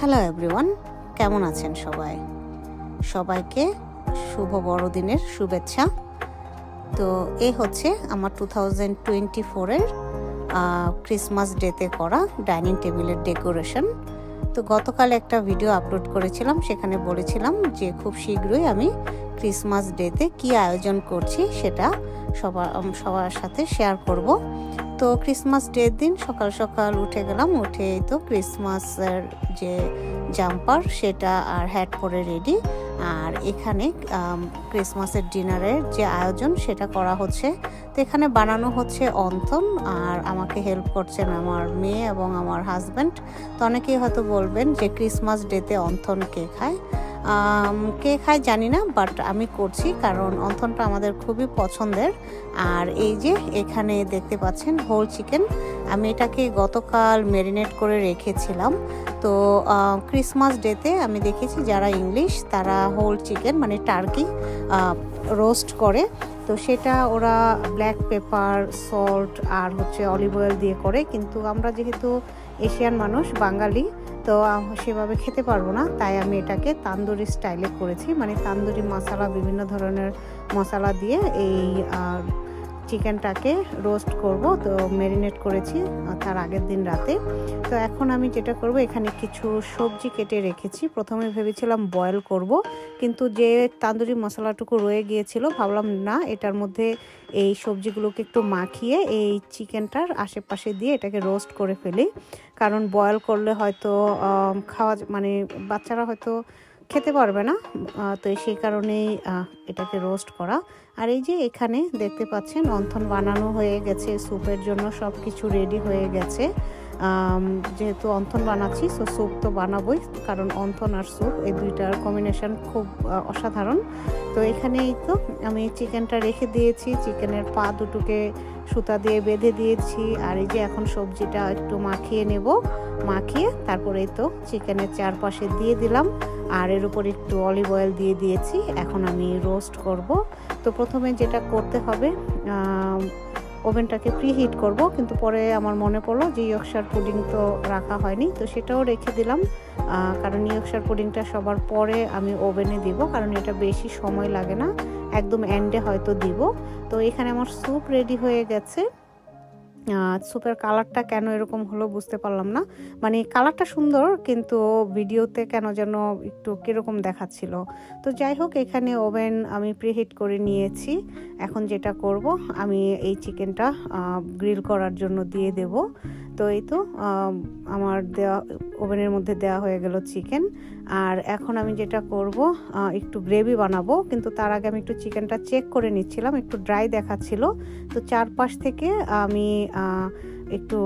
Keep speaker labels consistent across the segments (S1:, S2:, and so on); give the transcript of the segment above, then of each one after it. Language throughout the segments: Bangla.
S1: হ্যালো এভরিওয়ান, কেমন আছেন সবাই? সবাইকে শুভ বড়দিনের শুভেচ্ছা। তো এই হচ্ছে আমার 2024-এর ক্রিসমাস ডেতে করা ডাইনিং টেবিলের ডেকোরেশন। তো গতকাল একটা ভিডিও আপলোড করেছিলাম, সেখানে বলেছিলাম যে খুব শীঘ্রই আমি ক্রিসমাস ডেতে কি আয়োজন করছি সেটা সবার সাথে শেয়ার করব। তো ক্রিসমাস ডের দিন সকাল সকাল উঠে গেলাম, উঠেই তো ক্রিসমাসের যে জাম্পার সেটা আর হ্যাট পরে রেডি। আর এখানে ক্রিসমাসের ডিনারের যে আয়োজন সেটা করা হচ্ছে। তো এখানে বানানো হচ্ছে অন্থন, আর আমাকে হেল্প করছেন আমার মেয়ে এবং আমার হাজব্যান্ড। তো অনেকেই হয়তো বলবেন যে ক্রিসমাস ডেতে অন্থন কে খায় জানি না, বাট আমি করছি কারণ অন্থনটা আমাদের খুবই পছন্দের। আর এই যে এখানে দেখতে পাচ্ছেন হোল চিকেন, আমি এটাকে গতকাল ম্যারিনেট করে রেখেছিলাম। তো ক্রিসমাস ডেতে আমি দেখেছি যারা ইংলিশ তারা হোল চিকেন মানে টার্কি রোস্ট করে, তো সেটা ওরা ব্ল্যাক পেপার, সল্ট আর অলিভ অয়েল দিয়ে করে। কিন্তু আমরা যেহেতু এশিয়ান মানুষ, বাঙালি, তো সেভাবে খেতে পারবো না, তাই আমি এটাকে তান্দুরি স্টাইলে করেছি। মানে তান্দুরি মশলা, বিভিন্ন ধরনের মশলা দিয়ে এই চিকেনটাকে রোস্ট করব। তো ম্যারিনেট করেছি তার আগের দিন রাতে। তো এখন আমি যেটা করব, এখানে কিছু সবজি কেটে রেখেছি। প্রথমে ভেবেছিলাম বয়েল করব, কিন্তু যে তান্দুরি মশলাটুকু রয়ে গিয়েছিল ভাবলাম না, এটার মধ্যে এই সবজিগুলোকে একটু মাখিয়ে এই চিকেনটার আশেপাশে দিয়ে এটাকে রোস্ট করে ফেলি। কারণ বয়েল করলে হয়তো বাচ্চারা হয়তো খেতে পারবে না, তো সেই কারণেই এটাকে রোস্ট করা। আর এই যে এখানে দেখতে পাচ্ছেন অন্থন বানানো হয়ে গেছে, স্যুপের জন্য সব কিছু রেডি হয়ে গেছে। যেহেতু অন্থন বানাচ্ছি, সো স্যুপ তো বানাবোই, কারণ অন্থন আর স্যুপ এই দুইটার কম্বিনেশন খুব অসাধারণ। তো এখানেই তো আমি চিকেনটা রেখে দিয়েছি, চিকেনের পা দুটোকে সুতা দিয়ে বেঁধে দিয়েছি। আর এই যে এখন সবজিটা একটু মাখিয়ে নেব, মাখিয়ে তারপরে তো চিকেনের চারপাশে দিয়ে দিলাম, আর এর উপর একটু অলিভ অয়েল দিয়ে দিয়েছি। এখন আমি রোস্ট করব। তো প্রথমে যেটা করতে হবে, ওভেনটাকে প্রিহিট করব, কিন্তু পরে আমার মনে পড়লো যে ইয়র্কশায়ার পুডিং তো রাখা হয়নি, তো সেটাও রেখে দিলাম। কারণ ইয়র্কশায়ার পুডিংটা সবার পরে আমি ওভেনে দিব, কারণ এটা বেশি সময় লাগে না, একদম এন্ডে হয়তো দিব। তো এখানে আমার স্যুপ রেডি হয়ে গেছে। স্যুপের কালারটা কেন এরকম হলো বুঝতে পারলাম না, মানে কালারটা সুন্দর কিন্তু ভিডিওতে কেন যেন একটু কীরকম দেখাচ্ছিল। তো যাই হোক, এখানে ওভেন আমি প্রিহিট করে নিয়েছি। এখন যেটা করব, আমি এই চিকেনটা গ্রিল করার জন্য দিয়ে দেব। তো এই তো আমার ওভেনের মধ্যে দেওয়া হয়ে গেল চিকেন। আর এখন আমি যেটা করব, একটু গ্রেভি বানাবো, কিন্তু তার আগে আমি একটু চিকেনটা চেক করে নিচ্ছিলাম, একটু ড্রাই দেখাচ্ছিল। তো চারপাশ থেকে আমি একটু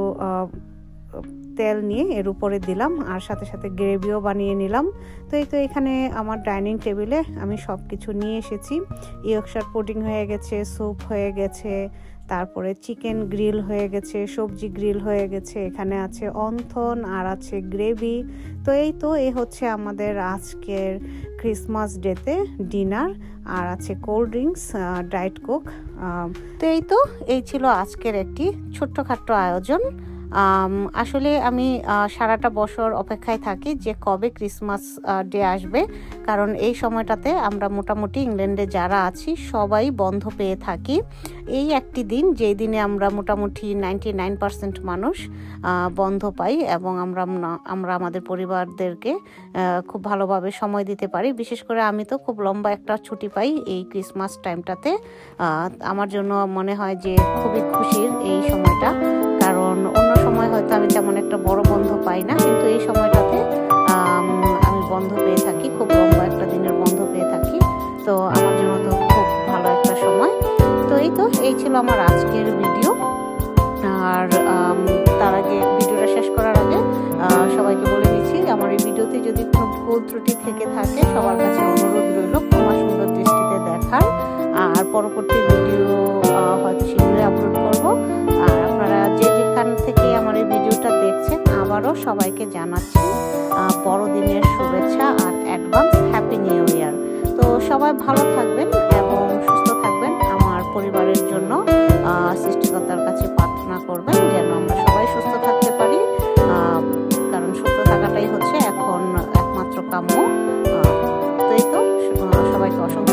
S1: তেল নিয়ে এর উপরে দিলাম, আর সাথে সাথে গ্রেভিও বানিয়ে নিলাম। তো এই তো এখানে আমার ডাইনিং টেবিলে আমি সব কিছু নিয়ে এসেছি। ইয়র্কশায়ার পুডিং হয়ে গেছে, স্যুপ হয়ে গেছে, তারপরে চিকেন গ্রিল হয়ে গেছে, সবজি গ্রিল হয়ে গেছে, এখানে আছে অন্থন আর আছে গ্রেভি। তো এই হচ্ছে আমাদের আজকের ক্রিসমাস ডেতে ডিনার। আর আছে কোল্ড ড্রিঙ্কস, ডায়েট কোক। তো এই ছিল আজকের একটি ছোট্টখাট্ট আয়োজন। আসলে আমি সারাটা বছর অপেক্ষায় থাকি যে কবে ক্রিসমাস ডে আসবে, কারণ এই সময়টাতে আমরা মোটামুটি ইংল্যান্ডে যারা আছি সবাই বন্ধ পেয়ে থাকি। এই একটি দিন যেই দিনে আমরা মোটামুটি 99% মানুষ বন্ধ পাই, এবং আমরা আমাদের পরিবারদেরকে খুব ভালোভাবে সময় দিতে পারি। বিশেষ করে আমি তো খুব লম্বা একটা ছুটি পাই এই ক্রিসমাস টাইমটাতে। আমার জন্য মনে হয় যে খুবই খুশির এই সময়টা, কারণ অন্য সময় হয়তো আমি তেমন একটা বড় বন্ধ পাই না, কিন্তু এই সময়টাতে আমি বন্ধ পেয়ে থাকি, খুব লম্বা একটা দিনের বন্ধ পেয়ে থাকি। তো আমার জন্য তো খুব ভালো একটা সময়। তো এই ছিল আমার আজকের ভিডিও। আর তার আগে, ভিডিওটা শেষ করার আগে সবাইকে বলে দিচ্ছি, আমার এই ভিডিওতে যদি কোনো ভুল ত্রুটি থেকে থাকে সবার কাছে অনুরোধ রইল ক্ষমা সুন্দর দৃষ্টিতে দেখার। আর পরবর্তী ভিডিও হয়তো শীঘ্রই আপলোড করব। আর আপনারা যেখান থেকে আমার এই ভিডিওটা দেখছেন, আবারও সবাইকে জানাচ্ছি বড়দিনের শুভেচ্ছা আর অ্যাডভান্স হ্যাপি নিউ ইয়ার। তো সবাই ভালো থাকবেন এবং সুস্থ থাকবেন। আমার পরিবারের জন্য সৃষ্টিকর্তার কাছে প্রার্থনা করবেন যেন আমরা সবাই সুস্থ থাকতে পারি, কারণ সুস্থ থাকাটাই হচ্ছে এখন কাম্য। তো এই তো সবাইকে অসংখ্য